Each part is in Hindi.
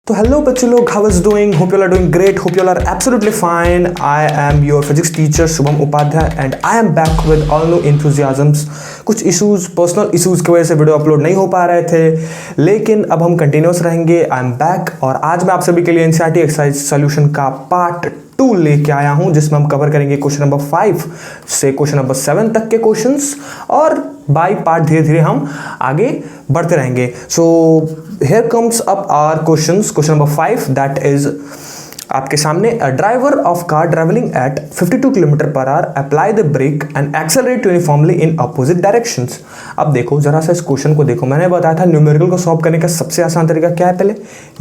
तो हेलो बच्चे लोग, how is doing? Hope you are doing great, hope you are absolutely fine. I am your physics teacher Shubham Upadhyay and I am back with all new enthusiasms. कुछ इश्यूज, पर्सनल इश्यूज की वजह से वीडियो अपलोड नहीं हो पा रहे थे, लेकिन अब हम कंटिन्यूस रहेंगे। आई एम बैक और आज मैं आप सभी के लिए एनसीईआरटी एक्सरसाइज सॉल्यूशन का पार्ट 2 लेके आया हूं, जिसमें हम कवर करेंगे क्वेश्चन नंबर 5 से क्वेश्चन नंबर 7 तक के क्वेश्चंस, और बाय पार्ट धीरे धीरे हम आगे बढ़ते रहेंगे। सो here comes up our questions. Question number 5, that is आपके सामने a driver of car traveling at 52 km/h apply the brake and accelerate uniformly in opposite directions. अब देखो जरा सा इस क्वेश्चन को देखो। मैंने बताया था न्यूमेरिकल को सॉल्व करने का सबसे आसान तरीका क्या है, पहले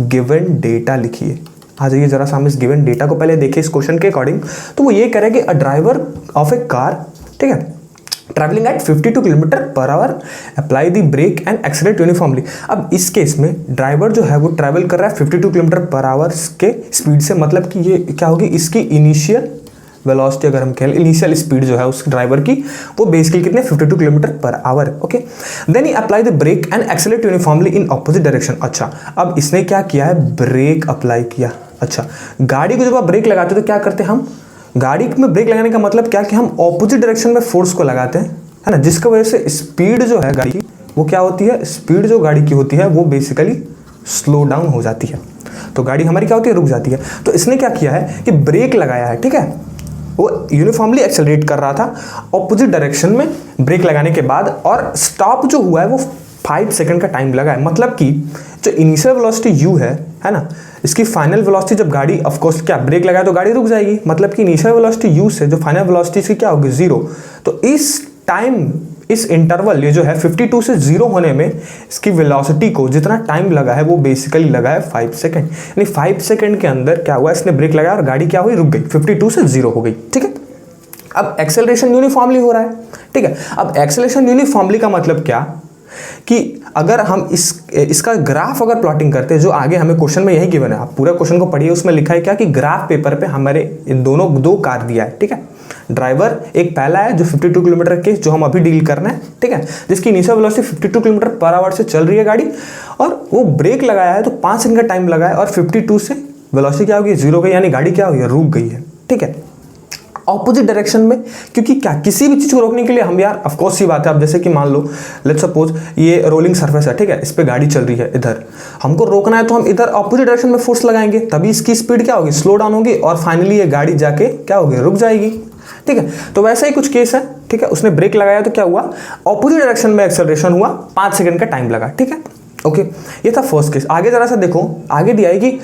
गिवन डेटा लिखिए। आ जाइए जरा सा हम इस गिवन डेटा को पहले देखिए इस क्वेश्चन के अकॉर्डिंग। तो वो ये कह रहा है कि a driver of a car, ठीक है, travelling at 52 km/h apply the brake and accelerate uniformly. अब इस केस में ड्राइवर जो है वो ट्रैवल कर रहा है 52 km/h के स्पीड से, मतलब कि ये क्या होगी, इसकी इनिशियल वेलोसिटी, अगर हम कहें इनिशियल स्पीड जो है उस ड्राइवर की, वो बेसिकली कितने 52 km/h। Okay, then he apply the brake and accelerate uniformly in opposite direction. अच्छा, अब इसने क्या किया है, ब्रेक अप्लाई किया। अच्छा, गाड़ी को जब आप ब्रेक लगाते हो तो क्या करते हैं हम, गाड़ी में ब्रेक लगाने का मतलब क्या कि हम ऑपोजिट डायरेक्शन में फोर्स को लगाते हैं, है ना, जिसकी वजह से स्पीड जो है गाड़ी की वो क्या होती है, स्पीड जो गाड़ी की होती है वो बेसिकली स्लो डाउन हो जाती है, तो गाड़ी हमारी क्या होती है, रुक जाती है। तो इसने क्या किया है कि ब्रेक लगाया है, ठीक है, वो यूनिफॉर्मली एक्सेलरेट कर रहा था ऑपोजिट डायरेक्शन में ब्रेक लगाने के बाद, और स्टॉप जो हुआ है वो 5 सेकंड का टाइम लगा है। मतलब कि जो इनिशियल वेलोसिटी u है ना, इसकी फाइनल वेलोसिटी जब गाड़ी, ऑफ कोर्स क्या ब्रेक लगाए तो गाड़ी रुक जाएगी, मतलब कि इनिशियल वेलोसिटी u से जो फाइनल वेलोसिटी इसकी क्या होगी, 0। तो इस टाइम, इस इंटरवल, ये जो है 52 से 0 होने में इसकी वेलोसिटी को जितना टाइम लगा है वो बेसिकली लगा है 5 सेकंड। यानी 5 सेकंड के अंदर क्या हुआ, इसने ब्रेक लगाया और गाड़ी क्या हुई, रुक गई, 52 से 0 हो गई, ठीक है। अब एक्सेलरेशन यूनिफॉर्मली हो रहा है, ठीक है। अब एक्सेलरेशन यूनिफॉर्मली का मतलब क्या कि अगर हम इसका ग्राफ अगर प्लॉटिंग करते हैं, जो आगे हमें क्वेश्चन में यही गिवन है, आप पूरा क्वेश्चन को पढ़िए, उसमें लिखा है क्या कि ग्राफ पेपर पे हमारे इन दोनों दो कार दिया है, ठीक है। ड्राइवर एक पहला है जो 52 किलोमीटर के, जो हम अभी डील करना है, ठीक है, जिसकी इनिशियल वेलोसिटी 52 km/h से चल रही है गाड़ी, और वो ब्रेक लगाया है तो 5 सेकंड का टाइम लगा है, और 52 से वेलोसिटी क्या होगी, 0 गई, यानी गाड़ी क्या हुई है, रुक गई है, ठीक है, ऑपोजिट डायरेक्शन में। क्योंकि क्या, किसी भी चीज को रोकने के लिए हम यार, ऑफ कोर्स सी बात है, अब जैसे कि मान लो लेट्स सपोज ये रोलिंग सरफेस है, ठीक है, इस पे गाड़ी चल रही है, इधर हमको रोकना है तो हम इधर ऑपोजिट डायरेक्शन में फोर्स लगाएंगे, तभी इसकी स्पीड क्या होगी, स्लो डाउन होगी, और फाइनली ये गाड़ी जाके क्या होगी, रुक जाएगी, ठीक है। तो वैसा ही कुछ केस है, ठीक है, उसने ब्रेक लगाया तो क्या हुआ, ऑपोजिट डायरेक्शन में एक्सेलरेशन हुआ, 5 सेकंड का टाइम लगा, ठीक है। ओके, ये था फर्स्ट केस। आगे जरा सा देखो, आगे दिया है कि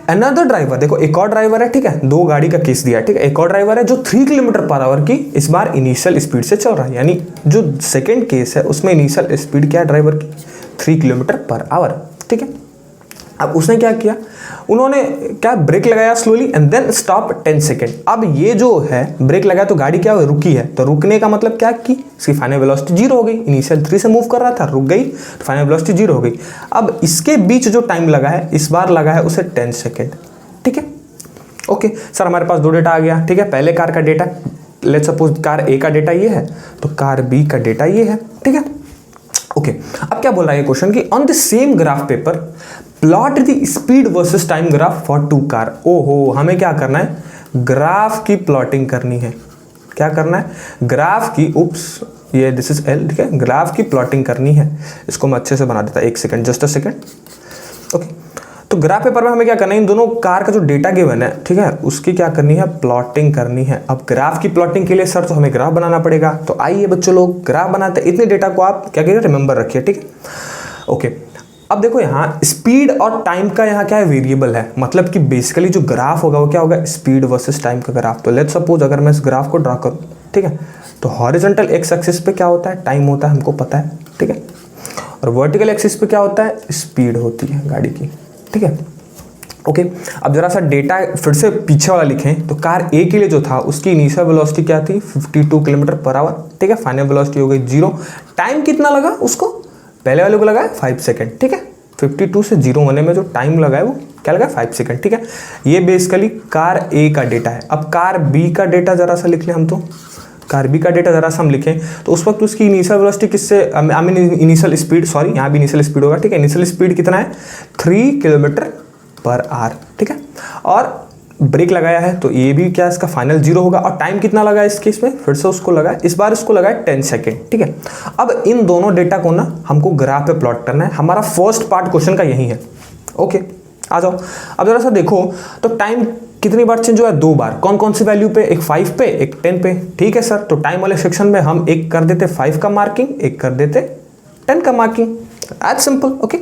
अनदर ड्राइवर, देखो एक और ड्राइवर है, ठीक है, दो गाड़ी का केस दिया है, ठीक है, एक और ड्राइवर है जो 3 km/h की इस बार इनिशियल स्पीड से चल रहा है, यानी जो सेकंड केस है उसमें इनिशियल स्पीड क्या है ड्राइवर की, 3 km/h, ठीक है। अब उसने क्या किया, उन्होंने क्या ब्रेक लगाया slowly and then stop 10 second. अब ये जो है ब्रेक लगाया तो गाड़ी क्या हुई, रुकी है, तो रुकने का मतलब क्या कि इसकी फाइनल वेलोसिटी 0 हो गई, इनिशियल 3 से मूव कर रहा था, रुक गई, तो फाइनल वेलोसिटी 0 हो गई। अब इसके बीच जो टाइम लगा है, इस बार लगा है उसे 10 सेकंड, ठीक है। ओके सर, हमारे पास 2 डेटा आ गया, ठीक है, पहले कार का data, let's suppose car A का डेटा ये है, तो कार बी का डेटा ये है, ठीक है। ओके, अब क्या बोल रहा है ये क्वेश्चन कि on the same graph paper plot the speed versus time graph for 2 car. ओहो, हमें क्या करना है, ग्राफ की प्लॉटिंग करनी है। क्या करना है, ग्राफ की, उप्स ये दिस इज एल, ठीक है, ग्राफ की प्लॉटिंग करनी है। इसको मैं अच्छे से बना देता, 1 second, just a second. Okay, तो ग्राफ पेपर में हमें क्या करना है, इन दोनों कार का जो डेटा गिवन है, ठीक है, उसकी क्या करनी है, प्लॉटिंग करनी है। अब ग्राफ की प्लॉटिंग के लिए सर तो हमें ग्राफ बनाना पड़ेगा, तो आइए बच्चों लोग ग्राफ बनाते हैं। इतने डेटा को आप क्या करिए, रिमेंबर रखिए, ठीक है। ओके, अब देखो यहाँ स्पीड और टाइम का यहाँ क्या है, वेरिएबल है, मतलब कि बेसिकली जो ग्राफ होगा वो क्या होगा, स्पीड वर्सेस टाइम का ग्राफ। तो लेट्स सपोज अगर मैं इस ग्राफ को ड्रा करूँ, ठीक है, तो हॉरिजॉन्टल एक्स एक्सिस पे क्या होता है, टाइम होता है, हमको पता है, ठीक है, और वर्टिकल एक्सिस पे क्या होता है, स्पीड होती है गाड़ी की, ठीक है। ओके, अब जरा सा डेटा फिर से पीछे वाला लिखें, तो कार ए के लिए जो था उसकी इनिशियल वेलोसिटी क्या थी, 52 km/h, ठीक है, फाइनल वेलोसिटी हो गई 0। टाइम कितना लगा उसको, पहले वाले को लगा है 5 सेकंड, ठीक है, 52 से 0 होने में जो टाइम लगा है वो क्या लगा है, 5 सेकंड, ठीक है। ये बेसिकली कार ए का डेटा है। अब कार बी का डेटा जरा सा लिख लें हम, तो कार बी का डेटा जरा सा हम लिखें, तो उस वक्त उसकी इनिशियल वेलोसिटी किससे, I mean initial speed, sorry यहाँ भी इनिशियल स्पीड होगा, ठीक है, इनिशियल स्पीड कितना है, 3 km पर आवर, ठीक है। और ब्रेक लगाया है तो ये भी क्या इसका फाइनल 0 होगा। और टाइम कितना लगा इस केस में, फिर से उसको लगा, इस बार इसको लगा 10 सेकेंड, ठीक है। अब इन दोनों डेटा को ना हमको ग्राफ पे प्लॉट करना है। हमारा फर्स्ट पार्ट क्वेश्चन का यही है। ओके, आ जाओ। अब जरा सा देखो तो टाइम कितनी बार चेंज हुआ है, 2 बार। कौन कौन सी वैल्यू पे, एक 5 पे एक 10 पे, ठीक है सर। तो टाइम वाले सेक्शन में हम एक कर देते 5 का मार्किंग, एक कर देते 10 का मार्किंग, एज सिंपल। ओके,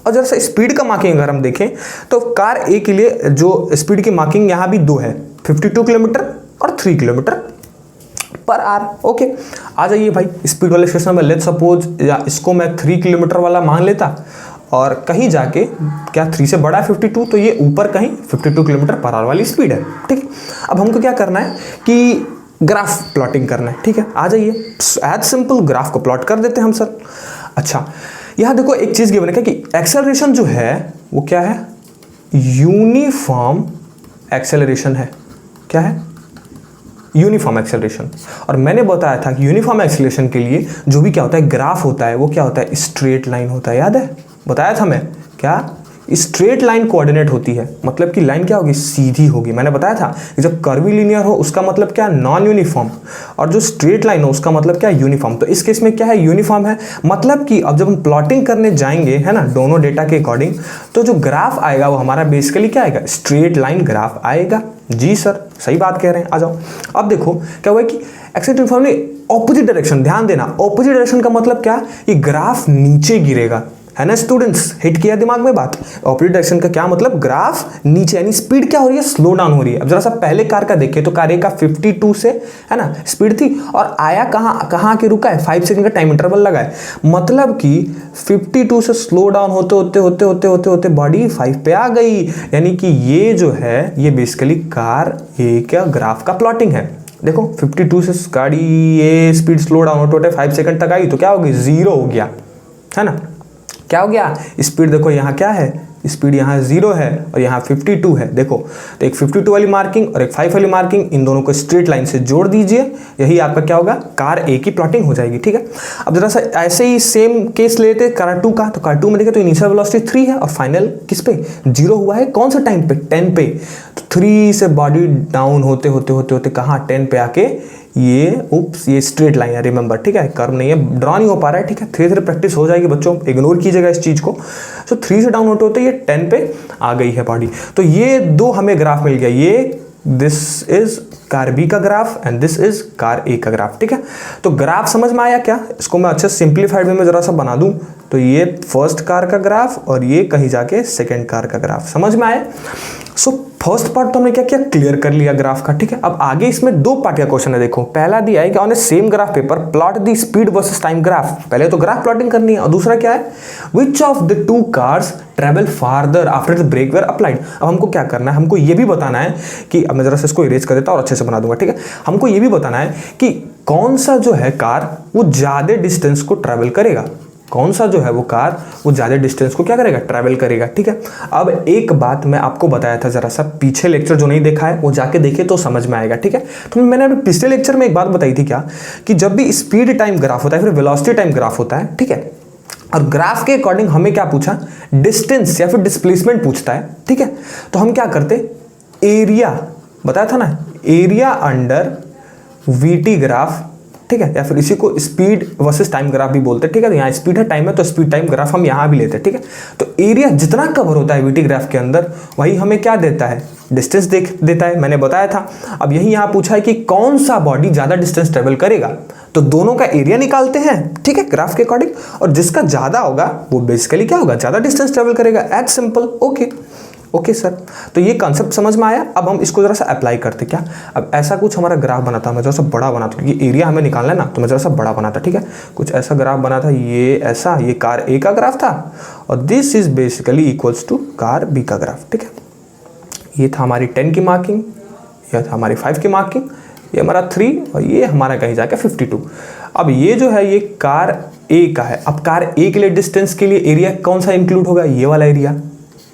और जरा सा स्पीड का मार्किंग अगर हम देखें तो कार ए के लिए जो स्पीड की मार्किंग यहाँ भी 2 है, 52 किलोमीटर और 3 किलोमीटर पर आवर। ओके, आ जाइए भाई स्पीड वाले सेक्शन में। लेट्स सपोज या इसको मैं 3 किलोमीटर वाला मान लेता और कहीं जाके क्या 3 से बड़ा है 52, तो ये ऊपर कहीं 52 किलोमीटर पर आवर वाली स्पीड है, ठीक है। अब हमको क्या करना है कि ग्राफ प्लॉटिंग करना है, ठीक है। आ जाइए, एज सिंपल ग्राफ को प्लॉट कर देते हैं हम सर। अच्छा, यहाँ देखो एक चीज़ गिवन है कि एक्सेलरेशन जो है वो क्या है, यूनिफॉर्म एक्सेलरेशन है। क्या है, यूनिफॉर्म एक्सेलरेशन। और मैंने बताया था कि यूनिफॉर्म एक्सेलरेशन के लिए जो भी क्या होता है ग्राफ होता है वो क्या होता है, स्ट्रेट लाइन होता है। याद है, बताया था मैं, क्या स्ट्रेट लाइन कोऑर्डिनेट होती है, मतलब कि लाइन क्या होगी, सीधी होगी। मैंने बताया था कि जब कर्वी लीनियर हो उसका मतलब क्या, नॉन यूनिफॉर्म, और जो स्ट्रेट लाइन हो उसका मतलब क्या, यूनिफॉर्म। तो इस केस में क्या है, यूनिफॉर्म है। मतलब कि अब जब हम प्लॉटिंग करने जाएंगे, है ना, दोनों डेटा के अकॉर्डिंग, तो जो ग्राफ आएगा वो हमारा बेसिकली क्या आएगा, स्ट्रेट लाइन ग्राफ आएगा। जी सर, सही बात कह रहे हैं। आ जाओ, अब देखो क्या हुआ कि एक्सेलरेट यूनिफॉर्मली ऑपोजिट डायरेक्शन, ध्यान देना, ऑपोजिट डायरेक्शन का मतलब क्या, ये ग्राफ नीचे गिरेगा, है ना स्टूडेंट्स, हिट किया दिमाग में बात। ऑपोजिट डायरेक्शन का क्या मतलब, ग्राफ नीचे, यानी स्पीड क्या हो रही है, स्लो डाउन हो रही है। अब जरा सा पहले कार का देखें तो कार ए का 52 से, है ना, स्पीड थी और आया कहाँ आके रुका है, 5 सेकंड का टाइम इंटरवल लगा है। मतलब कि 52 से स्लो डाउन होते होते होते होते होते होते बॉडी 5 पे आ गई। यानी कि ये जो है ये बेसिकली कार ए का ग्राफ का प्लॉटिंग है। देखो 52 से गाड़ी ये स्पीड स्लो डाउन होते होते 5 सेकंड तक आई तो क्या होगी, 0 हो गया, है ना। क्या हो गया, स्पीड देखो यहाँ क्या है, स्पीड यहाँ 0 है और यहाँ 52 है। देखो तो एक 52 वाली मार्किंग और एक 5 वाली मार्किंग, इन दोनों को स्ट्रेट लाइन से जोड़ दीजिए, यही आपका क्या होगा, कार ए की प्लॉटिंग हो जाएगी, ठीक है। अब जरा सा ऐसे ही सेम केस लेते कार 2 का, तो कार 2 में देखें तो इनिशियल वेलोसिटी 3 है और फाइनल किस पे, 0 हुआ है। कौन सा टाइम पे, 10 पे। तो 3 से बॉडी डाउन होते होते होते होते कहाँ, 10 पे आके ये स्ट्रेट लाइन है, रिमेंबर, ठीक है, कर्व नहीं है, ड्रॉ नहीं हो पा रहा है, ठीक है। धीरे धीरे प्रैक्टिस हो जाएगी बच्चों, इग्नोर कीजिएगा इस चीज को। सो 3 से डाउन होते होते ये 10 पे आ गई है बॉडी। तो ये 2 हमें ग्राफ मिल गया, ये दिस इज कार बी का graph and this is car A का ग्राफ, ठीक है। तो ग्राफ समझ में आया क्या, इसको मैं अच्छे सिंप्लीफाइड वे में जरा सा बना दूं तो ये फर्स्ट कार का ग्राफ और ये कहीं जाके सेकेंड कार का ग्राफ, समझ में आया। सो फर्स्ट पार्ट तो हमने क्या किया, क्लियर कर लिया ग्राफ का, ठीक है। अब आगे इसमें 2 पार्ट का क्वेश्चन है। देखो पहला दिया है कि on A same graph paper plot the speed versus time graph. पहले तो ग्राफ प्लॉटिंग करनी है और दूसरा क्या है, which of the 2 cars travel farther after the brake were applied. अब हमको क्या करना है, हमको ये भी बताना है कि, अब मैं जरा से इसको इरेज कर देता और अच्छे से बना दूंगा, ठीक है। हमको ये भी बताना है कि कौन सा जो है कार वो ज्यादा डिस्टेंस को ट्रेवल करेगा, कौन सा जो है वो कार वो ज़्यादा डिस्टेंस को क्या करेगा, ट्रैवल करेगा, ठीक है। अब एक बात मैं आपको बताया था, जरा सा पीछे लेक्चर जो नहीं देखा है वो जाके देखे तो समझ में आएगा, ठीक है। तो मैंने अभी पिछले लेक्चर में एक बात बताई थी क्या, कि जब भी स्पीड टाइम ग्राफ होता है फिर वेलोसिटी टाइम ग्राफ होता है, ठीक है। और ग्राफ के अकॉर्डिंग हमें क्या पूछा, डिस्टेंस या फिर डिस्प्लेसमेंट पूछता है, ठीक है। तो हम क्या करते, एरिया बताया था ना, एरिया अंडर वीटी ग्राफ, ठीक है, या फिर इसी को स्पीड वर्सेस टाइम ग्राफ भी बोलते हैं, ठीक है। तो यहाँ स्पीड है, टाइम है, तो स्पीड टाइम ग्राफ हम यहाँ भी लेते हैं, ठीक है। तो एरिया जितना कवर होता है वीटी ग्राफ के अंदर वही हमें क्या देता है, डिस्टेंस देता है, मैंने बताया था। अब यही यहाँ पूछा है कि कौन सा बॉडी ज़्यादा डिस्टेंस ट्रेवल करेगा, तो दोनों का एरिया निकालते हैं, ठीक है, ग्राफ के अकॉर्डिंग, और जिसका ज़्यादा होगा वो बेसिकली क्या होगा, ज़्यादा डिस्टेंस ट्रेवल करेगा, एज सिंपल। ओके सर, तो ये कॉन्सेप्ट समझ में आया। अब हम इसको जरा सा अप्लाई करते क्या, अब ऐसा कुछ हमारा ग्राफ बना था, मैं जरा सा बड़ा बना था क्योंकि एरिया हमें निकालना है ना, तो मैं जरा सा बड़ा बना था, ठीक है। कुछ ऐसा ग्राफ बना था, ये ऐसा, ये कार ए का ग्राफ था और this is basically equals to car B का ग्राफ, ठीक है। ये था हमारी 10 की मार्किंग, यह था हमारी 5 की मार्किंग, ये हमारा 3 और ये हमारा कहीं जाके 52। अब ये जो है ये कार ए का है। अब कार ए के लिए डिस्टेंस के लिए एरिया कौन सा इंक्लूड होगा, ये वाला एरिया,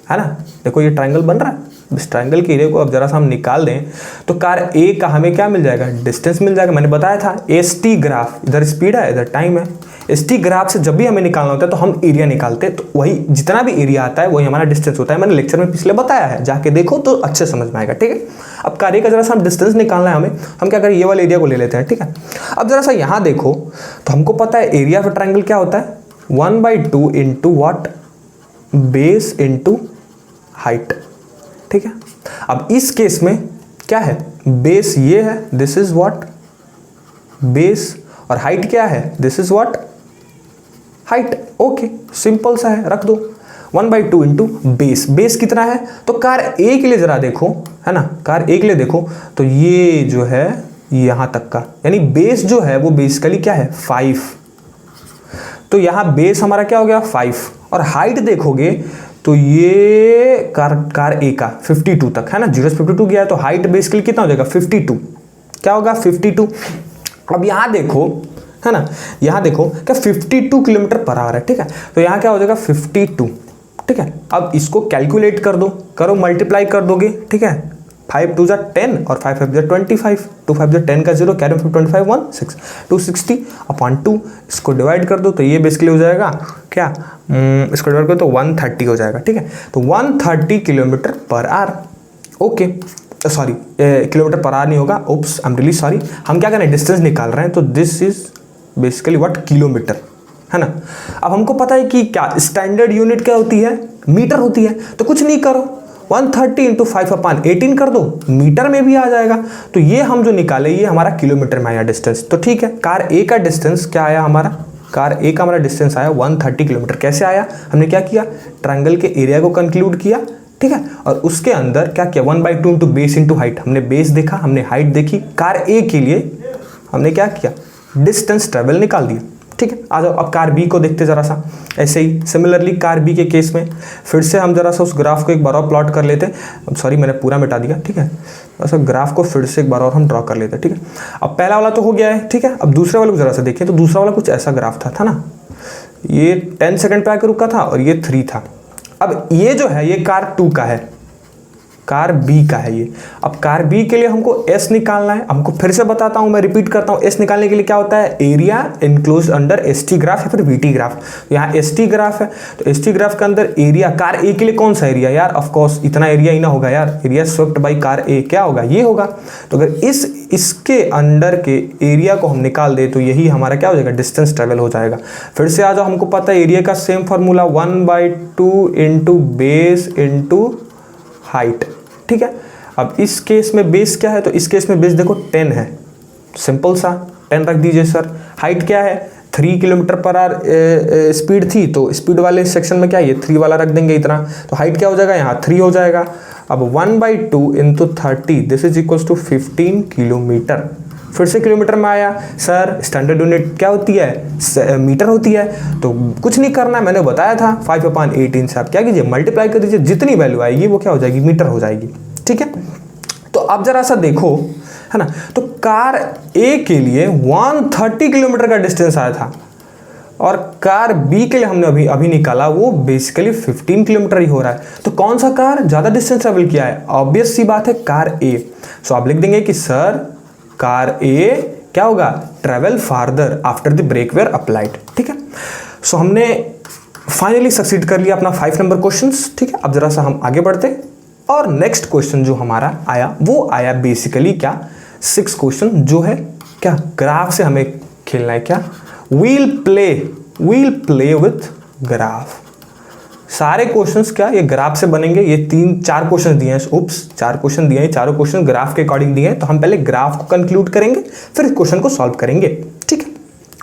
है ना। देखो ये ट्रायंगल बन रहा है, इस ट्रायंगल के एरिया को अब जरा सा हम निकाल दें तो कार ए का हमें क्या मिल जाएगा, डिस्टेंस मिल जाएगा। मैंने बताया था एस टी ग्राफ, इधर स्पीड है इधर टाइम है, एसटी ग्राफ से जब भी हमें निकालना होता है तो हम एरिया निकालते हैं, तो वही जितना भी एरिया आता है वही हमारा डिस्टेंस होता है। मैंने लेक्चर में पिछले बताया है, जाके देखो तो अच्छे समझ में आएगा, ठीक है। अब कार्य का जरा सा हम डिस्टेंस निकालना है हमें, हम क्या करें, ये वाले एरिया को ले लेते हैं, ठीक है। अब जरा सा यहाँ देखो तो हमको पता है एरिया ऑफ ट्राइंगल क्या होता है, 1/2 into what, base into height, ठीक है। अब इस केस में क्या है, बेस ये है, दिस इज व्हाट बेस, और हाइट क्या है, this is what height. Okay, simple सा है, रख दो 1/2 इंटू बेस। बेस कितना है, तो कार ए के लिए जरा देखो, है ना, कार ए के लिए देखो तो ये जो है यहां तक का, यानी बेस जो है वो बेसिकली क्या है 5, तो यहां बेस हमारा क्या हो गया 5, और हाइट देखोगे तो ये कार ए का 52 तक है ना, 0 से 52 गया है, तो हाइट बेसिकली कितना हो जाएगा 52, क्या होगा 52। अब यहाँ देखो, है ना, यहाँ देखो क्या 52 किलोमीटर पर आवर है, ठीक है, तो यहाँ क्या हो जाएगा 52, ठीक है। अब इसको कैलकुलेट कर दो, करो मल्टीप्लाई कर दोगे, ठीक है, 5 2 10 और 5 5 25, 2 5 10 का 0, कैरी 25 1 6, 260/2, इसको डिवाइड कर दो तो ये बेसिकली हो जाएगा क्या, इसको डिवाइड करो तो 130 हो जाएगा, ठीक है। तो 130 kilometre per hour, okay, sorry kilometre per hour नहीं होगा, oops I am really sorry. हम क्या करें, डिस्टेंस निकाल रहे हैं, तो this is basically what kilometre, है ना। अब हमको पता है कि क्या स्टैंडर्ड यूनिट क्या होती है, मीटर होती है, तो कुछ नहीं करो 130 इंटू 5/18 कर दो, मीटर में भी आ जाएगा। तो ये हम जो निकाले ये हमारा किलोमीटर में आया डिस्टेंस, तो ठीक है। कार ए का डिस्टेंस क्या आया हमारा, कार ए का हमारा डिस्टेंस आया 130 किलोमीटर। कैसे आया, हमने क्या किया, ट्रायंगल के एरिया को कंक्लूड किया, ठीक है, और उसके अंदर क्या किया 1/2 इंटू बेस इंटू हाइट, हमने बेस देखा, हमने हाइट देखी, कार ए के लिए हमने क्या किया, डिस्टेंस ट्रेवल निकाल दिया, ठीक है। आ जाओ अब कार बी को देखते जरा सा, ऐसे ही सिमिलरली कार बी के केस में फिर से हम जरा सा उस ग्राफ को एक बार और प्लॉट कर लेते। अब सॉरी मैंने पूरा मिटा दिया, ठीक है, बस ग्राफ को फिर से एक बार और हम ड्रॉ कर लेते हैं, ठीक है। अब पहला वाला तो हो गया है, ठीक है। अब दूसरे वाले को जरा सा देखें, तो दूसरा वाला कुछ ऐसा ग्राफ था ना, ये 10 सेकंड पे आकर रुका था और ये 3 था। अब ये जो है ये कार 2 का है, कार बी का है ये। अब कार बी के लिए हमको एस निकालना है, हमको फिर से बताता हूं, मैं रिपीट करता हूं, एस निकालने के लिए क्या होता है, area enclose under S T graph या फिर वी टी ग्राफ। तो यहाँ एस टी ग्राफ है, तो एस टी ग्राफ के अंदर एरिया, कार ए के लिए कौन सा एरिया यार, ऑफकोर्स इतना एरिया ही ना होगा यार, area swept by car A क्या होगा, ये होगा। तो अगर इसके अंडर के एरिया को हम निकाल दे तो यही हमारा क्या हो जाएगा, डिस्टेंस ट्रेवल हो जाएगा। फिर से आ जाओ, हमको पता है एरिया का same formula 1/2 into base into height, ठीक है। अब इस केस में बेस क्या है, तो इस केस में बेस देखो 10 है, सिंपल सा 10 रख दीजिए सर। हाइट क्या है 3 किलोमीटर पर आवर स्पीड थी, तो स्पीड वाले सेक्शन में क्या है, ये 3 वाला रख देंगे इतना, तो हाइट क्या हो जाएगा यहाँ 3 हो जाएगा। अब 1/2 into 30 this is equals to 15 kilometre. फिर से किलोमीटर में आया, सर स्टैंडर्ड यूनिट क्या होती है, मीटर होती है, तो कुछ नहीं करना है, मैंने बताया था 5/18 से आप क्या कीजिए मल्टीप्लाई कर दीजिए, जितनी वैल्यू आएगी वो क्या हो जाएगी, मीटर हो जाएगी, ठीक है। तो अब जरा सा देखो, है ना, तो कार ए के लिए 130 किलोमीटर का डिस्टेंस आया था और कार बी के लिए हमने अभी निकाला वो बेसिकली 15 किलोमीटर ही हो रहा है। तो कौन सा कार ज़्यादा डिस्टेंस ट्रेवल किया है, ऑब्वियस सी बात है कार ए। सो आप लिख देंगे कि सर कार ए क्या होगा, travel farther after the brake were applied, ठीक है। सो हमने फाइनली सक्सीड कर लिया अपना 5 नंबर क्वेश्चंस, ठीक है। अब जरा सा हम आगे बढ़ते और नेक्स्ट क्वेश्चन जो हमारा आया वो आया बेसिकली क्या 6 क्वेश्चन, जो है क्या ग्राफ से हमें खेलना है, क्या वील प्ले विथ ग्राफ। सारे क्वेश्चंस क्या ये ग्राफ से बनेंगे, ये 3-4 क्वेश्चन दिए हैं, उप्स 4 क्वेश्चन दिए हैं, चारों क्वेश्चन ग्राफ के अकॉर्डिंग दिए हैं। तो हम पहले ग्राफ को कंक्लूड करेंगे फिर इस क्वेश्चन को सॉल्व करेंगे, ठीक है।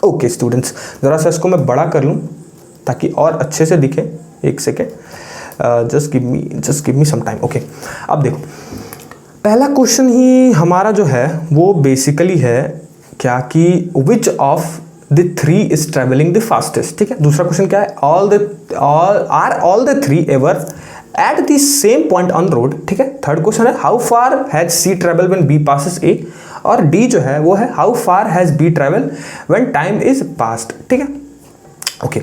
ओके स्टूडेंट्स, जरा सा इसको मैं बड़ा कर लूँ ताकि और अच्छे से दिखे, एक second, just give me some time. Okay, अब देखो पहला क्वेश्चन ही हमारा जो है वो बेसिकली है क्या कि which of the 3 is traveling the fastest, ठीक है। दूसरा क्वेश्चन क्या है, all the 3 ever at the same point on road, ठीक है। थर्ड क्वेश्चन है how far has C travel when B passes A, और D जो है वो है how far has B travel when time is passed, ठीक है। ओके,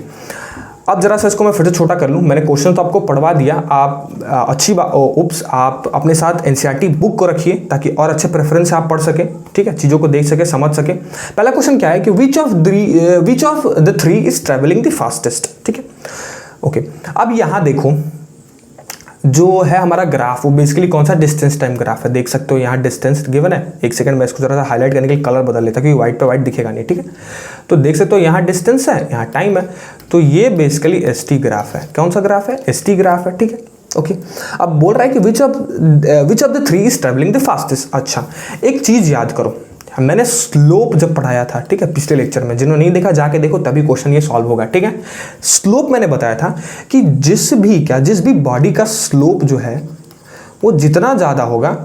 अब जरा सा इसको मैं फिर से छोटा कर लूँ। मैंने क्वेश्चन तो आपको पढ़वा दिया, आप अच्छी बात उप्स आप अपने साथ एनसीईआरटी बुक को रखिए ताकि और अच्छे प्रेफरेंस से आप पढ़ सके, ठीक है, चीज़ों को देख सके, समझ सके। पहला क्वेश्चन क्या है कि विच of the three is travelling the fastest, ठीक है, ओके। अब यहाँ देखो जो है हमारा ग्राफ वो बेसिकली कौन सा डिस्टेंस टाइम ग्राफ है, देख सकते हो यहाँ डिस्टेंस गिवन है। एक सेकंड मैं इसको जरा सा हाईलाइट करने के लिए कलर बदल लेता क्योंकि व्हाइट पे व्हाइट दिखेगा नहीं, ठीक है। तो देख सकते हो यहाँ डिस्टेंस है, यहाँ टाइम है, तो ये बेसिकली एसटी ग्राफ है। कौन सा ग्राफ है? एसटी ग्राफ है, ठीक है, ओके। अब बोल रहा है कि विच of the three is travelling the fastest. अच्छा, एक चीज याद करो, मैंने स्लोप जब पढ़ाया था, ठीक है, पिछले लेक्चर में, जिन्होंने नहीं देखा जाके देखो तभी क्वेश्चन ये सॉल्व होगा, ठीक है। स्लोप मैंने बताया था कि जिस भी बॉडी का स्लोप जो है वो जितना ज़्यादा होगा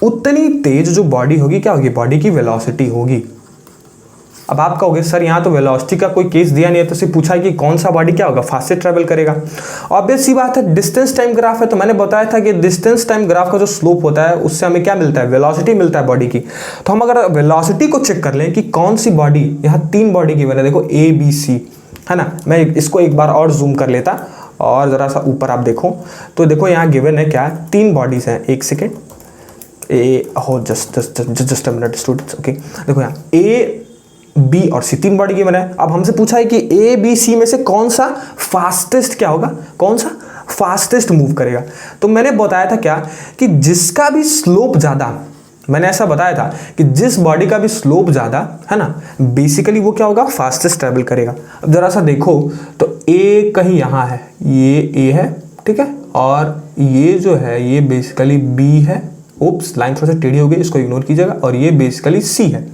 उतनी तेज जो बॉडी होगी क्या होगी? बॉडी की वेलोसिटी होगी। अब आप कहोगे सर यहाँ तो वेलोसिटी का कोई केस दिया नहीं है, तो सिर्फ पूछा है कि कौन सा बॉडी क्या होगा? फास्टेस्ट ट्रैवल करेगा। ऑब्वियस सी बात है, डिस्टेंस टाइम ग्राफ है, तो मैंने बताया था कि डिस्टेंस टाइम ग्राफ का जो स्लोप होता है उससे हमें क्या मिलता है? वेलोसिटी मिलता है बॉडी की। तो हम अगर वेलोसिटी को चेक कर लें कि कौन सी बॉडी, यहाँ 3 बॉडी की मैंने देखो ए बी सी, है ना। मैं इसको एक बार और जूम कर लेता और ज़रा सा ऊपर आप देखो, तो देखो यहाँ गिवन है क्या? 3 बॉडीज़ हैं। एक second, just a minute students, okay. देखो यहाँ ए बी और सी 3 बॉडी की मैंने। अब हमसे पूछा है कि ए बी सी में से कौन सा फास्टेस्ट क्या होगा, कौन सा फास्टेस्ट मूव करेगा। तो मैंने बताया था क्या कि जिसका भी स्लोप ज़्यादा, मैंने ऐसा बताया था कि जिस बॉडी का भी स्लोप ज़्यादा है ना, बेसिकली वो क्या होगा? फास्टेस्ट ट्रैवल करेगा। अब ज़रा सा देखो तो ए कहीं यहाँ है, ये ए है, ठीक है, और ये जो है ये बेसिकली बी है। ओप्स, लाइन थोड़ा सा टेढ़ी हो गई, इसको इग्नोर कीजिएगा। और ये बेसिकली सी है।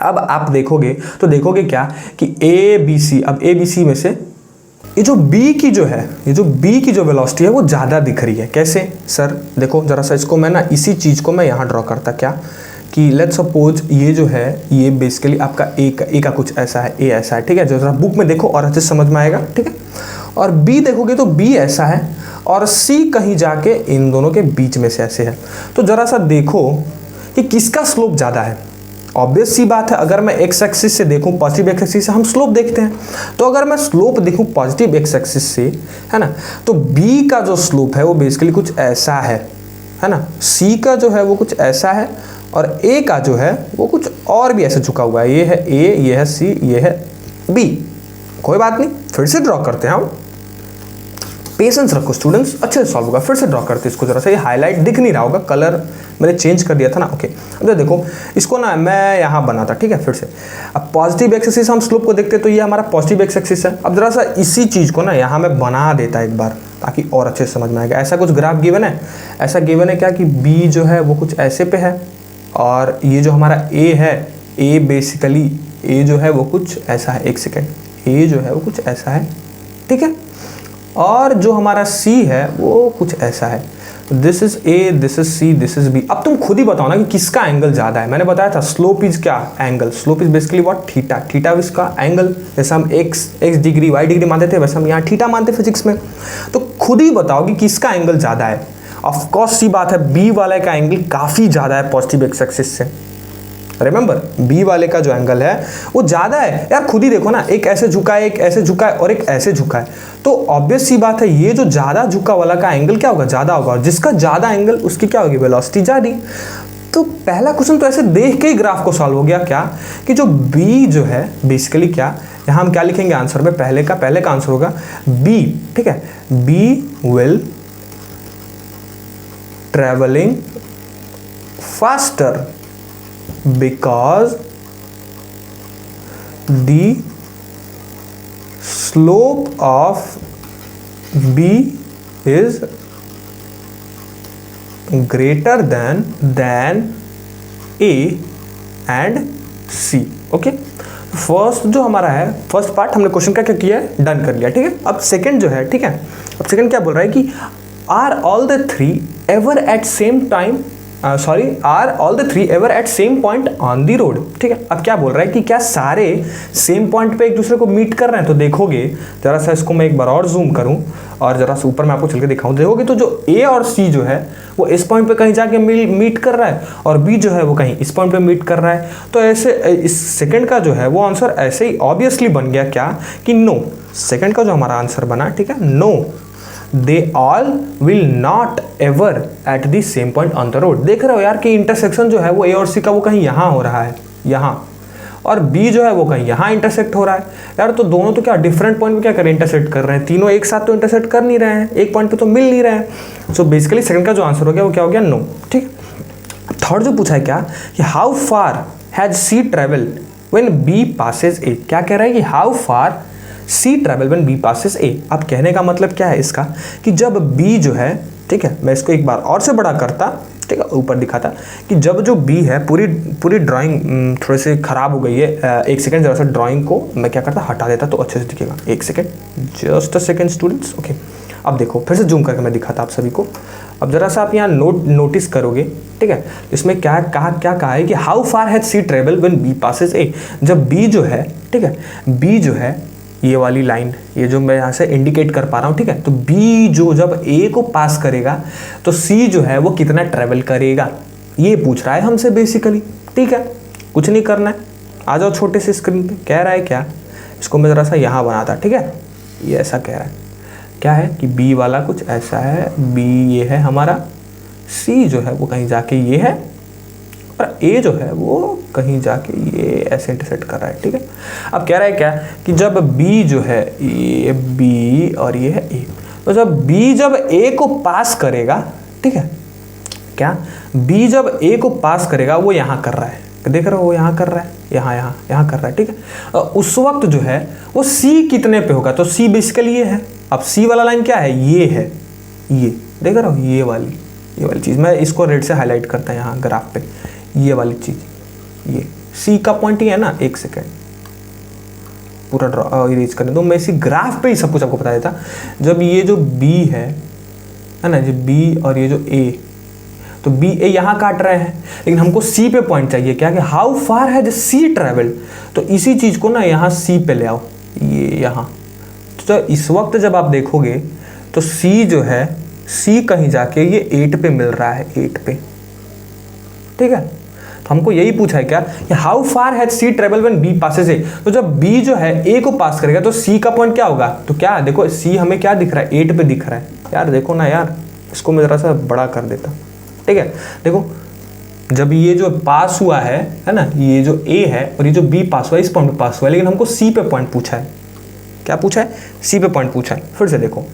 अब आप देखोगे तो देखोगे क्या कि ए बी सी, अब ए बी सी में से ये जो बी की जो वेलोसिटी है वो ज़्यादा दिख रही है। कैसे सर? देखो जरा सा इसको मैं ना, इसी चीज़ को मैं यहाँ ड्रॉ करता क्या कि लेट्स सपोज ये जो है ये बेसिकली आपका ए का कुछ ऐसा है, ए ऐसा है, ठीक है। जो जरा बुक में देखो और अच्छे समझ में आएगा, ठीक है। और बी देखोगे तो बी ऐसा है और सी कहीं जाके इन दोनों के बीच में से ऐसे है। तो ज़रा सा देखो कि किसका स्लोप ज़्यादा है। ऑब्वियस सी बात है, अगर मैं एक्स एक्सिस से देखूं, पॉजिटिव एक्स एक्सिस से हम स्लोप देखते हैं, तो अगर मैं स्लोप देखूं पॉजिटिव एक्स एक्सिस से, है ना, तो बी का जो स्लोप है वो बेसिकली कुछ ऐसा है ना। सी का जो है वो कुछ ऐसा है और ए का जो है वो कुछ और भी ऐसे झुका हुआ है। ये है ए, ये है सी, ये है बी। कोई बात नहीं, फिर से ड्रॉ करते हैं हम। पेशेंस रखो स्टूडेंट्स, अच्छे से सॉल्व होगा। फिर से ड्रॉ करते हैं इसको, जरा सा ये हाईलाइट दिख नहीं रहा होगा, कलर मैंने चेंज कर दिया था ना, ओके। अब देखो इसको ना मैं यहाँ बनाता, ठीक है, फिर से। अब पॉजिटिव एक्स एक्सिस हम स्लोप को देखते हैं, तो ये हमारा पॉजिटिव एक्स एक्सिस है। अब जरा सा इसी चीज़ को ना यहाँ मैं बना देता एक बार ताकि और अच्छे से समझ में आएगा। ऐसा कुछ ग्राफ गिवन है, ऐसा गिवन है क्या कि बी जो है वो कुछ ऐसे पे है और ये जो हमारा ए है, ए बेसिकली ए जो है वो कुछ ऐसा है। एक सेकेंड, ए जो है वो कुछ ऐसा है, ठीक है। और जो हमारा सी है वो कुछ ऐसा है। This is A, this is C, this is B. अब तुम खुद ही बताओ ना कि किसका एंगल ज़्यादा है। मैंने बताया था स्लोप इज क्या? Angle. Slope is basically what? Theta. Theta इसका एंगल, जैसे हम एक्स डिग्री वाई डिग्री मानते थे वैसे हम यहाँ थीटा मानते फिजिक्स में। तो खुद ही बताओ कि किसका एंगल ज़्यादा है। ऑफकोर्स सी बात है, बी वाले का एंगल काफ़ी ज़्यादा है पॉजिटिव एक्स एक्सिस से। रिमेंबर, बी वाले का जो एंगल है वो ज़्यादा है। यार खुद ही देखो ना, एक ऐसे झुका है, एक ऐसे झुका है और एक ऐसे झुका है। तो ऑब्वियस सी बात है, ये जो ज़्यादा झुका वाला का एंगल क्या होगा? ज़्यादा होगा। और जिसका ज़्यादा एंगल उसकी क्या होगी? वेलोसिटी ज़्यादा। तो पहला क्वेश्चन तो ऐसे देख के ही ग्राफ को सॉल्व हो गया क्या कि जो बी जो है बेसिकली क्या, यहाँ हम क्या लिखेंगे आंसर में? पहले का आंसर होगा बी, ठीक है। B will travelling faster because the slope of B is greater than A and C. Okay, first जो हमारा है, फर्स्ट पार्ट हमने क्वेश्चन का क्या किया है? डन कर लिया, ठीक है। अब सेकंड जो है, ठीक है, अब सेकंड क्या बोल रहा है कि are all the three ever at same time, are all the three ever at same point on the road, ठीक है। अब क्या बोल रहा है कि क्या सारे सेम पॉइंट पे एक दूसरे को मीट कर रहे हैं? तो देखोगे जरा सा, इसको मैं एक बार और जूम करूं और जरा सा ऊपर मैं आपको चल के दिखाऊं, देखोगे तो जो ए और सी जो है वो इस पॉइंट पे कहीं जाके मीट कर रहा है और बी जो है वो कहीं इस पॉइंट पे मीट कर रहा है। तो ऐसे इस सेकंड का जो है वो आंसर ऐसे ही ऑब्वियसली बन गया क्या कि नो, सेकंड का जो हमारा आंसर बना, ठीक है, no they all will not ever at the same point on the road. देख रहे हो यार कि इंटरसेक्शन जो है वो ए और सी का वो कहीं यहाँ हो रहा है, यहाँ, और बी जो है वो कहीं यहाँ इंटरसेक्ट हो रहा है यार। तो दोनों तो क्या डिफरेंट पॉइंट पे क्या कर रहे हैं, इंटरसेक्ट कर रहे हैं, तीनों एक साथ तो इंटरसेक्ट कर नहीं रहे हैं, एक पॉइंट पे तो मिल नहीं रहे हैं। सो बेसिकली सेकंड का जो आंसर हो गया वो क्या हो गया, नो। ठीक है, थर्ड जो पूछा है क्या कि how far has C travel when B passes A. क्या कह रहा है कि how far C travel when B passes A. अब कहने का मतलब क्या है इसका कि जब बी जो है, ठीक है, मैं इसको एक बार और से बड़ा करता, ठीक है, ऊपर दिखाता कि जब जो बी है, पूरी ड्राइंग थोड़ी सी ख़राब हो गई है, एक सेकंड जरा सा ड्राइंग को मैं क्या करता, हटा देता तो अच्छे से दिखेगा। एक second, just a second students, okay. अब देखो फिर से जूम करके मैं दिखाता आप सभी को। अब जरा सा आप यहाँ नोटिस करोगे, ठीक है, इसमें क्या कहा है कि how far has C travel when B passes A. जब बी जो है, ठीक है, बी जो है ये वाली लाइन, ये जो मैं यहाँ से इंडिकेट कर पा रहा हूँ, ठीक है, तो बी जो जब ए को पास करेगा तो सी जो है वो कितना ट्रेवल करेगा, ये पूछ रहा है हमसे बेसिकली। ठीक है, कुछ नहीं करना है, आ जाओ छोटे से स्क्रीन पे। कह रहा है क्या, इसको मैं ज़रा सा यहाँ बनाता, ठीक है, ये ऐसा कह रहा है, क्या है कि बी वाला कुछ ऐसा है, बी ये है हमारा, सी जो है वो कहीं जाके ये है, और ए जो है वो कहीं जाके ये ऐसे इंटरसेक्ट कर रहा है। ठीक है, अब कह रहा है क्या कि जब बी जो है, ये बी और ये है ए, तो जब बी जब ए को पास करेगा, ठीक है, क्या बी जब ए को पास करेगा वो यहाँ कर रहा है, देख रहे हो, वो यहाँ कर रहा है, यहाँ कर रहा है। ठीक है, उस वक्त जो है वो सी कितने पे होगा, तो सी बेसिकली ये है। अब सी वाला लाइन क्या है, ये है, ये देख रहे हो, ये वाली चीज़, मैं इसको रेड से हाईलाइट करता है यहाँ ग्राफ पे, ये वाली चीज़, ये सी का पॉइंट ही है ना। एक सेकेंड, पूरा ड्रॉ इरेज करने दो, मैं इसी ग्राफ पे ही सब कुछ आपको बता देता। जब ये जो बी है ना, जो बी और ये जो ए, तो बी ए यहाँ काट रहे हैं, लेकिन हमको सी पे पॉइंट चाहिए, क्या कि how far has C travel. तो इसी चीज़ को ना यहाँ सी पे ले आओ, ये यहाँ। तो इस वक्त जब आप देखोगे तो सी जो है, सी कहीं जाके ये 8 पे मिल रहा है, 8 पे। ठीक है, तो हमको यही पूछा है क्या कि how far has C travel when B passes A. तो जब बी जो है ए को पास करेगा तो सी का पॉइंट क्या होगा, तो क्या देखो सी हमें क्या दिख रहा है, 8 पे दिख रहा है यार। देखो ना यार, इसको मैं ज़रा सा बड़ा कर देता। ठीक है, देखो जब ये जो पास हुआ है ना, ये जो ए है और ये जो बी पास हुआ है, इस पॉइंट पे पास हुआ है, लेकिन हमको सी पे पॉइंट पूछा है। क्या पूछा है, सी पे पॉइंट पूछा है। फिर से देखो,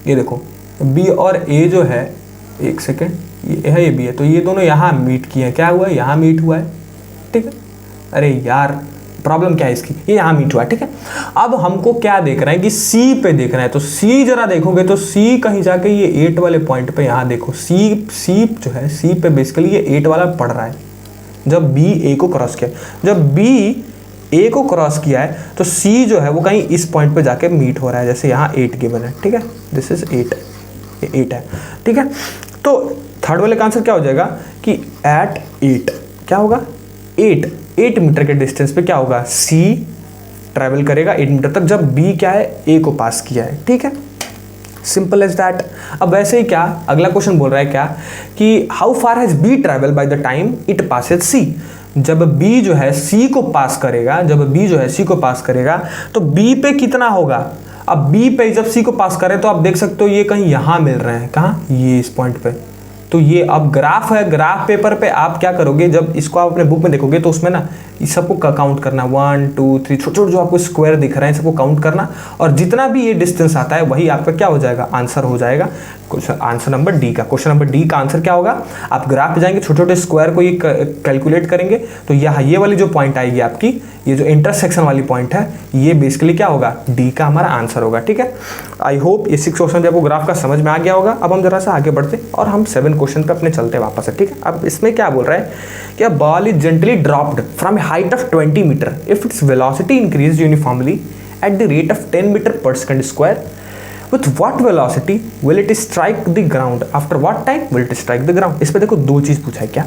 ये देखो बी और ए जो है, एक सेकेंड, ये है ये बी है, तो ये दोनों यहाँ मीट किए हैं, क्या हुआ है, यहाँ मीट हुआ है। ठीक है, अरे यार प्रॉब्लम क्या है इसकी, ये यहाँ मीट हुआ है। ठीक है, अब हमको क्या देख रहे हैं कि सी पे देखना है, तो सी जरा देखोगे तो सी कहीं जाके ये 8 वाले पॉइंट पे, यहाँ देखो सी जो है, सी पे बेसिकली ये 8 वाला पड़ रहा है। जब बी ए को क्रॉस किया, जब बी ए को क्रॉस किया है तो सी जो है वो कहीं इस पॉइंट पे जाके मीट हो रहा है, जैसे यहाँ 8 गिवन है। ठीक है, दिस इज 8, ये 8 है। ठीक है, तो थर्ड वाले का आंसर क्या हो जाएगा कि एट 8 क्या होगा, 8 मीटर के डिस्टेंस पे क्या होगा, सी ट्रैवल करेगा 8 मीटर तक, जब बी क्या है, ए को पास किया है। ठीक है, सिंपल एज दैट। अब वैसे ही क्या अगला क्वेश्चन बोल रहा है क्या कि how far has B travel by the time it passes C. जब बी जो है सी को पास करेगा, जब बी जो है सी को पास करेगा तो बी पे कितना होगा। अब बी पे जब सी को पास करे तो आप देख सकते हो ये कहीं यहाँ मिल रहे हैं, कहाँ, ये इस पॉइंट पे। तो ये अब ग्राफ है, ग्राफ पेपर पे आप क्या करोगे, जब इसको आप अपने बुक में देखोगे तो उसमें ना इस सबको काउंट करना, 1 2 3 छोटे छोटे जो आपको स्क्वायर दिख रहे हैं सबको काउंट करना, और जितना भी ये डिस्टेंस आता है वही आपका क्या हो जाएगा, आंसर हो जाएगा। आंसर नंबर डी का, क्वेश्चन नंबर डी का आंसर क्या होगा, आप ग्राफ पे जाएंगे, छोटे छोटे स्क्वायर को ये कैलकुलेट करेंगे, तो ये वाली जो पॉइंट आएगी आपकी, ये जो इंटरसेक्शन वाली पॉइंट है, ये बेसिकली क्या होगा, डी का हमारा आंसर होगा। ठीक है, आई होप ये 6 क्वेश्चन आपको ग्राफ का समझ में आ गया होगा। अब हम जरा सा आगे बढ़ते और हम 7 क्वेश्चन पे अपने चलते वापस है। ठीक है, अब इसमें क्या बोल रहा है कि ball is gently dropped from a height of 20 metre if its velocity increase uniformly at the rate of 10 metre per second square, with what velocity will it strike the ground, after what time will it strike the ground। इस पे देखो दो चीज़ पूछा है। क्या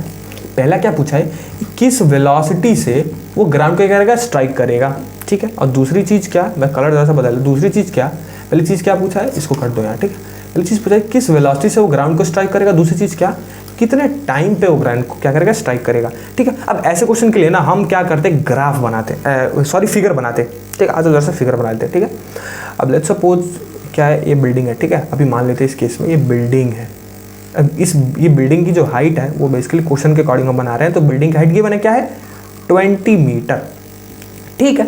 पहला क्या पूछा है कि किस वेलोसिटी से वो ग्राउंड को क्या करेगा, स्ट्राइक करेगा। ठीक है, और दूसरी चीज़ क्या, मैं कलर जरा सा बदल दूँ, दूसरी चीज़ क्या पहली चीज़ क्या पूछा है, इसको कर दो यहाँ, ठीक है। पहली चीज़ पूछा है किस वेलोसिटी से वो ग्राउंड को स्ट्राइक करेगा, दूसरी चीज़ क्या, कितने टाइम पे वो ग्राउंड को क्या करेगा, स्ट्राइक करेगा, ठीक है। अब ऐसे क्वेश्चन के लिए ना हम क्या करते, ग्राफ बनाते, सॉरी फिगर बनाते, ठीक है। आज जरा सा फिगर बना लेते हैं, ठीक है। अब लेट्स सपोज क्या है, ये बिल्डिंग है, ठीक है। अभी मान लेते हैं इस केस में ये बिल्डिंग है। अब ये बिल्डिंग की जो हाइट है वो बेसिकली क्वेश्चन के अकॉर्डिंग हम बना रहे हैं, तो बिल्डिंग की हाइट गिवन है क्या है, 20 मीटर, ठीक है।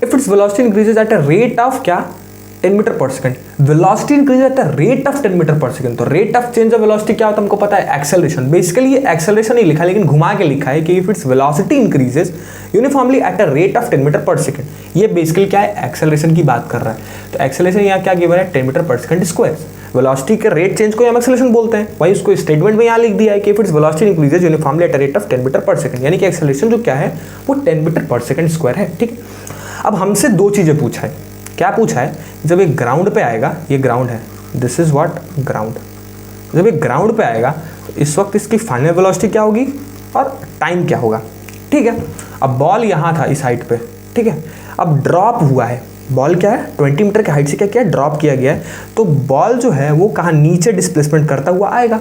If its velocity increases at a rate of क्या, 10 metre per second, velocity increase at a rate of 10 metre per second, तो rate of change of velocity क्या होता है हमको पता है, एक्सेलरेशन। बेसिकली ये एक्सेलरेशन नहीं लिखा लेकिन घुमा के लिखा है कि if its velocity increases uniformly at a rate of 10 metre per second, ये बेसिकली क्या है, एक्सेलरेशन की बात कर रहा है। तो एक्सेलरेशन यहाँ क्या गिवन है, 10 metre per second square. Velocity के रेट चेंज को हम एक्सेलरेशन बोलते हैं, वही उसको स्टेटमेंट में यहाँ लिख दिया है कि if its velocity increases uniformly at a rate of 10 metre per second, यानी कि एक्सेलरेशन जो क्या है वो 10 मीटर पर सेकंड स्क्वायर है, ठीक है। अब हमसे दो चीज़ें पूछा है, क्या पूछा है, जब ये ग्राउंड पे आएगा, ये ग्राउंड है, दिस इज व्हाट ग्राउंड, जब ये ग्राउंड पे आएगा तो इस वक्त इसकी फाइनल वेलोसिटी क्या होगी और टाइम क्या होगा, ठीक है। अब बॉल यहाँ था इस हाइट पे, ठीक है। अब ड्रॉप हुआ है, बॉल क्या है 20 मीटर की हाइट से क्या किया, ड्रॉप किया गया है, तो बॉल जो है वो कहाँ नीचे डिस्प्लेसमेंट करता हुआ आएगा।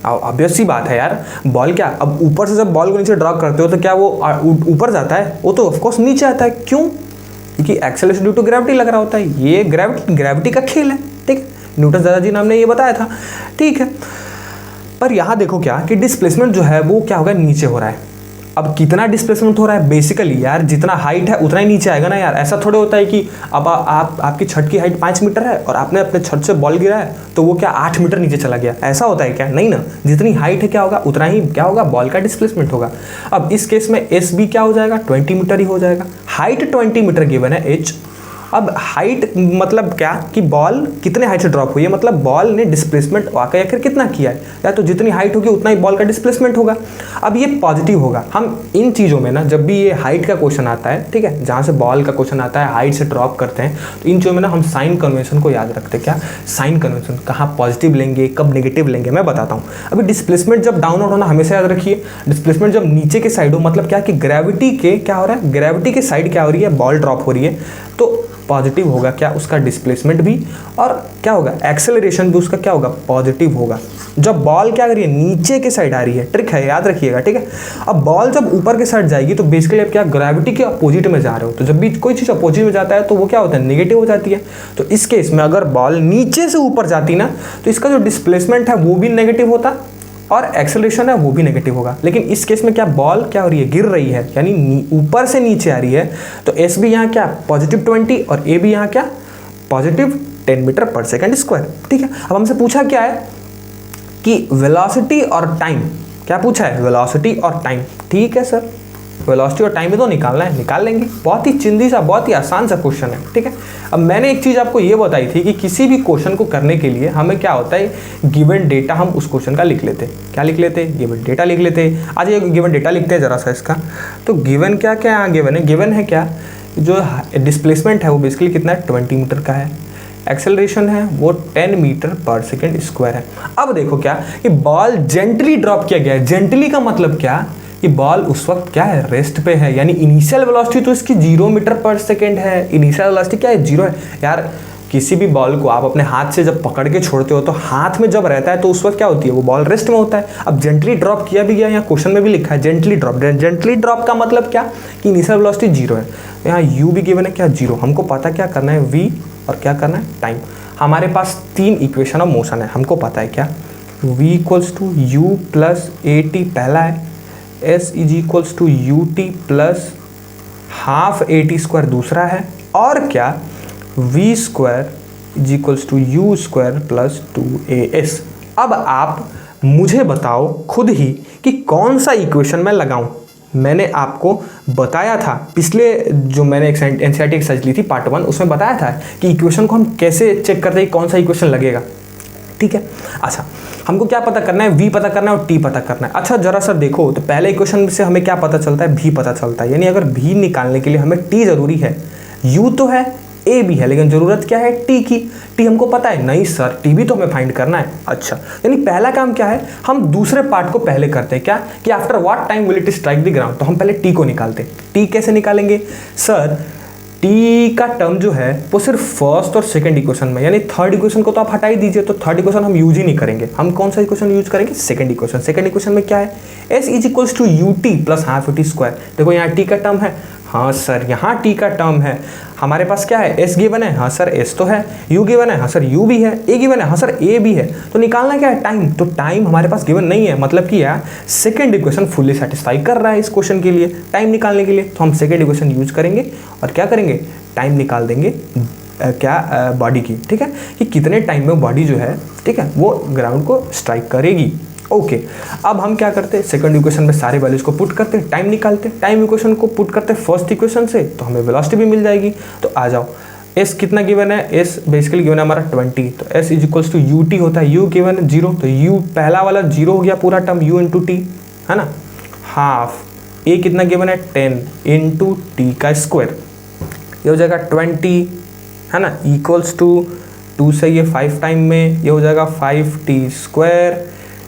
ऑब्वियस सी बात है यार, बॉल क्या, अब ऊपर से जब बॉल को नीचे ड्रॉप करते हो तो क्या वो ऊपर जाता है, वो तो ऑफकोर्स नीचे आता है, क्यों, क्योंकि एक्सेलरेशन ड्यू टू ग्रेविटी लग रहा होता है, ये ग्रेविटी का खेल है, ठीक है। न्यूटन दादाजी ने हमने ये बताया था, ठीक है। पर यहाँ देखो क्या कि डिस्प्लेसमेंट जो है वो क्या होगा, नीचे हो रहा है। अब कितना डिस्प्लेसमेंट हो रहा है, बेसिकली यार जितना हाइट है उतना ही नीचे आएगा ना यार। ऐसा थोड़े होता है कि अब आपकी छत की हाइट 5 मीटर है और आपने अपने छत से बॉल गिरा है तो वो क्या 8 मीटर नीचे चला गया, ऐसा होता है क्या, नहीं ना। जितनी हाइट है क्या होगा, उतना ही क्या होगा, बॉल का डिस्प्लेसमेंट होगा। अब इस केस में एस भी क्या हो जाएगा, 20 मीटर ही हो जाएगा। हाइट 20 मीटर गिवन है एच। अब हाइट मतलब क्या कि बॉल कितने हाइट से ड्रॉप हुई है, मतलब बॉल ने डिस्प्लेसमेंट वाकई आखिर कितना किया है, या तो जितनी हाइट होगी उतना ही बॉल का डिस्प्लेसमेंट होगा। अब ये पॉजिटिव होगा। हम इन चीज़ों में ना जब भी ये हाइट का क्वेश्चन आता है, ठीक है, जहाँ से बॉल का क्वेश्चन आता है, हाइट से ड्रॉप करते हैं, तो इन चीज़ों में ना हम साइन कन्वेंशन को याद रखते हैं। क्या साइन कन्वेंशन, कहाँ पॉजिटिव लेंगे कब नेगेटिव लेंगे, मैं बताता हूँ। अभी डिस्प्लेसमेंट जब डाउनवर्ड होना हमेशा याद रखिए, डिस्प्लेसमेंट जब नीचे के साइड हो मतलब क्या कि ग्रेविटी के क्या हो रहा है, ग्रेविटी के साइड क्या हो रही है, बॉल ड्रॉप हो रही है, तो पॉजिटिव होगा क्या उसका डिस्प्लेसमेंट भी, और क्या होगा एक्सेलरेशन भी उसका क्या होगा, पॉजिटिव होगा। जब बॉल क्या कर रही है, नीचे के साइड आ रही है, ट्रिक है याद रखिएगा, ठीक है। अब बॉल जब ऊपर के साइड जाएगी तो बेसिकली आप क्या ग्रेविटी के अपोजिट में जा रहे हो, तो जब भी कोई चीज़ अपोजिट में जाता है तो वो क्या होता है, नेगेटिव हो जाती है। तो इस केस में अगर बॉल नीचे से ऊपर जाती ना तो इसका जो डिस्प्लेसमेंट है वो भी नेगेटिव होता और एक्सेलरेशन है वो भी नेगेटिव होगा। लेकिन इस केस में क्या बॉल क्या हो रही है, गिर रही है, यानी ऊपर से नीचे आ रही है, तो एस भी यहाँ क्या पॉजिटिव 20 और ए भी यहाँ क्या positive 10 metre per second square, ठीक है। अब हमसे पूछा क्या है कि वेलोसिटी और टाइम, क्या पूछा है, वेलोसिटी और टाइम, ठीक है सर, वेलोसिटी और टाइम में तो निकालना है, निकाल लेंगे। बहुत ही चिंदी सा, बहुत ही आसान सा क्वेश्चन है, ठीक है। अब मैंने एक चीज़ आपको ये बताई थी कि किसी भी क्वेश्चन को करने के लिए हमें क्या होता है, गिवन डेटा हम उस क्वेश्चन का लिख लेते, क्या लिख लेते, गिवन डेटा लिख लेते। आज ये गिवन डेटा लिखते हैं जरा सा इसका, तो गिवन क्या क्या यहाँ गिवन है, गिवन है क्या, जो डिस्प्लेसमेंट है वो बेसिकली कितना है 20 मीटर का है, एक्सेलरेशन है वो 10 मीटर पर सेकेंड स्क्वायर है। अब देखो क्या कि बॉल जेंटली ड्रॉप किया गया है, जेंटली का मतलब क्या कि बॉल उस वक्त क्या है, रेस्ट पे है, यानी इनिशियल वेलोसिटी तो इसकी 0 मीटर पर सेकेंड है, इनिशियल वेलोसिटी क्या है 0 है। यार किसी भी बॉल को आप अपने हाथ से जब पकड़ के छोड़ते हो तो हाथ में जब रहता है तो उस वक्त क्या होती है, वो बॉल रेस्ट में होता है। अब जेंटली ड्रॉप किया भी गया, यहाँ क्वेश्चन में भी लिखा है जेंटली ड्रॉप। जेंटली ड्रॉप का मतलब क्या कि इनिशियल वेलोसिटी 0 है, यहाँ यू भी गिवन है क्या 0। हमको पता क्या करना है, वी और क्या करना है टाइम। हमारे पास 3 इक्वेशन ऑफ मोशन है, हमको पता है क्या v equals to u plus a t पहला है, s is equals to u t plus half a t square दूसरा है, और क्या v square is equals to u square plus 2as। अब आप मुझे बताओ खुद ही कि कौन सा इक्वेशन मैं लगाऊं। मैंने आपको बताया था पिछले जो मैंने एक एनसीईआरटी एक्सरसाइज ली थी पार्ट 1, उसमें बताया था कि इक्वेशन को हम कैसे चेक करते हैं कौन सा इक्वेशन लगेगा, ठीक है। अच्छा हमको क्या पता करना है, v पता करना है और t पता करना है। अच्छा जरा सा देखो तो पहले इक्वेशन से हमें क्या पता चलता है, v पता चलता है, यानी अगर v निकालने के लिए हमें t ज़रूरी है, u तो है a भी है, लेकिन ज़रूरत क्या है t की। t हमको पता है, नहीं सर t भी तो हमें फाइंड करना है। अच्छा यानी पहला काम क्या है, हम दूसरे पार्ट को पहले करते हैं, क्या कि after what time will it strike the ground, तो हम पहले t को निकालते हैं। t कैसे निकालेंगे सर, टी का टर्म जो है वो सिर्फ फर्स्ट और सेकंड इक्वेशन में, यानी थर्ड इक्वेशन को तो आप हटा ही दीजिए, तो थर्ड इक्वेशन हम यूज ही नहीं करेंगे। हम कौन सा इक्वेशन यूज करेंगे? Second equation. सेकंड इक्वेशन में क्या है? s is equals to u t plus half t square. देखो यहाँ टी का टर्म है, हाँ सर यहाँ टी का टर्म है। हमारे पास क्या है? s गिवन है, हाँ सर s तो है। u गिवन है, हाँ सर u भी है। a गिवन है, हाँ सर a भी है। तो निकालना क्या है? टाइम। तो टाइम हमारे पास गिवन नहीं है, मतलब कि यार सेकंड इक्वेशन फुल्ली सेटिस्फाई कर रहा है इस क्वेश्चन के लिए, टाइम निकालने के लिए। तो हम सेकंड इक्वेशन यूज करेंगे और क्या करेंगे? टाइम निकाल देंगे बॉडी की, ठीक है, कि कितने टाइम में बॉडी जो है, ठीक है, वो ग्राउंड को स्ट्राइक करेगी। ओके, अब हम क्या करते हैं? सेकंड इक्वेशन में सारे वैल्यूज को पुट करते हैं, टाइम निकालते हैं। टाइम इक्वेशन को पुट करते हैं फर्स्ट इक्वेशन से, तो हमें वेलोसिटी भी मिल जाएगी। तो आ जाओ, s कितना गिवन है? s बेसिकली गिवन है हमारा 20, तो s is equals to u t होता है। u गिवन है 0, तो u पहला वाला 0 हो गया पूरा टर्म, u इंटू टी, है ना, हाफ। a कितना गिवन है? 10 इंटू टी का स्क्वायर, ये हो जाएगा 20, है ना, इक्वल्स टू 2 से ये 5 टाइम में ये हो जाएगा 5t स्क्वायर।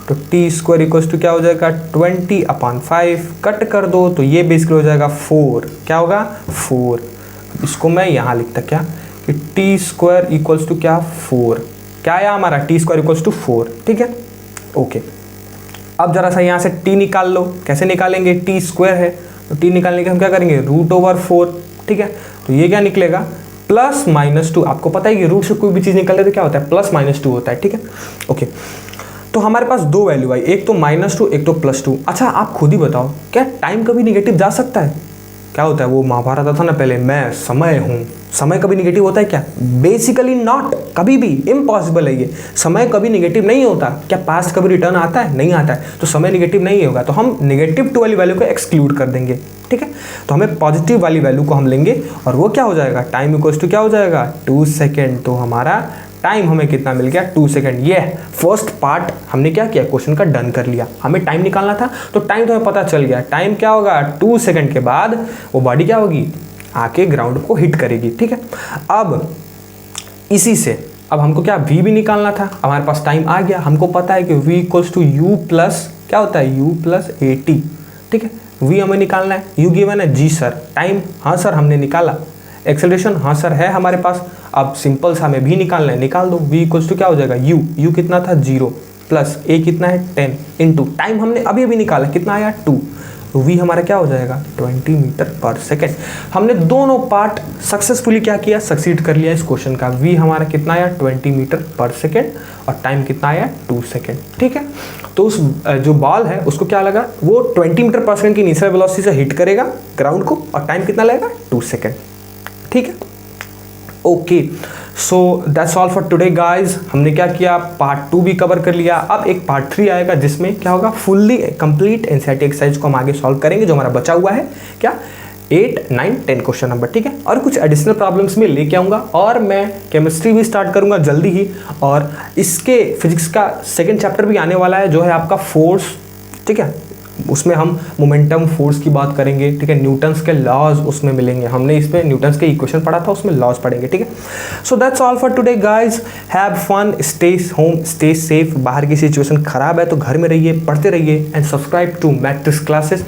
तो टी स्क्वायर इक्वल्स टू क्या हो जाएगा? 20/5। कट कर दो तो ये बेसिकली हो जाएगा 4। क्या होगा? 4। इसको मैं यहाँ लिखता क्या कि टी स्क्वायर इक्वल्स टू क्या? 4। क्या आया हमारा? टी स्क्वायर इक्वल्स टू 4, ठीक है। ओके, अब जरा सा यहाँ से टी निकाल लो। कैसे निकालेंगे? टी स्क्वायर है, तो टी निकालने के हम क्या करेंगे? √/4, ठीक है। तो ये क्या निकलेगा? +-2। आपको पता है कि रूट से कोई भी चीज़ निकले तो क्या होता है? +-2 होता है, ठीक है। ओके, तो हमारे पास दो वैल्यू आई, एक तो -2, एक तो +2। अच्छा आप खुद ही बताओ, क्या टाइम कभी निगेटिव जा सकता है? क्या होता है वो महाभारत था ना पहले, मैं समय हूँ, समय कभी निगेटिव होता है क्या? बेसिकली नॉट, कभी भी इम्पॉसिबल है ये। समय कभी निगेटिव नहीं होता। क्या पास्ट कभी रिटर्न आता है? नहीं आता है, तो समय निगेटिव नहीं होगा। तो हम -2 वाली वैल्यू को एक्सक्लूड कर देंगे, ठीक है। तो हमें पॉजिटिव वाली वैल्यू को हम लेंगे और वो क्या हो जाएगा? टाइम इक्वल्स टू क्या हो जाएगा? 2 सेकेंड। तो हमारा टाइम हमें कितना मिल गया? 2 सेकेंड। ये फर्स्ट पार्ट हमने क्या किया? क्वेश्चन का डन कर लिया। हमें टाइम निकालना था, तो टाइम तो हमें पता चल गया। टाइम क्या होगा? 2 सेकेंड के बाद वो बॉडी क्या होगी? आके ग्राउंड को हिट करेगी, ठीक है। अब इसी से अब हमको क्या v भी निकालना था। हमारे पास टाइम आ गया, हमको पता है कि v equals to u plus क्या होता है? u प्लस at, ठीक है। v हमें निकालना है, u गिवन है जी सर। टाइम, हाँ सर हमने निकाला। एक्सेलरेशन, हाँ सर है हमारे पास। अब सिंपल सा हमें भी निकालना है, निकाल दो। v इक्वल्स टू क्या हो जाएगा? u कितना था? 0 प्लस a कितना है? 10 इंटू टाइम हमने अभी अभी निकाला, कितना आया? 2। तो v हमारा क्या हो जाएगा? 20 मीटर पर सेकेंड। हमने दोनों पार्ट सक्सेसफुली क्या किया? सक्सीड कर लिया इस क्वेश्चन का। v हमारा कितना आया? 20 मीटर पर सेकेंड और टाइम कितना आया? 2 सेकेंड, ठीक है। तो उस जो बॉल है उसको क्या लगा? वो 20 मीटर पर सेकेंड की इनिशियल वेलोसिटी से हिट करेगा ग्राउंड को और टाइम कितना लगेगा? 2 सेकेंड, ठीक है। Okay, so that's all for today guys. हमने क्या किया? पार्ट 2 भी कवर कर लिया। अब एक पार्ट 3 आएगा जिसमें क्या होगा? फुल्ली कंप्लीट एनसीईआरटी एक्सरसाइज को हम आगे सॉल्व करेंगे, जो हमारा बचा हुआ है क्या 8, 9, 10 क्वेश्चन नंबर, ठीक है। और कुछ एडिशनल प्रॉब्लम्स में लेके आऊँगा और मैं केमिस्ट्री भी स्टार्ट करूँगा जल्दी ही। और इसके फिजिक्स का सेकेंड चैप्टर भी आने वाला है, जो है आपका फोर्स, ठीक है। उसमें हम मोमेंटम फोर्स की बात करेंगे, ठीक है। न्यूटन्स के लॉज उसमें मिलेंगे। हमने इसमें न्यूटन्स के इक्वेशन पढ़ा था, उसमें लॉज पढ़ेंगे, ठीक है। So that's all for today guys. Have fun, stay home, stay safe. बाहर की सिचुएशन खराब है तो घर में रहिए, पढ़ते रहिए and subscribe to Matrix classes.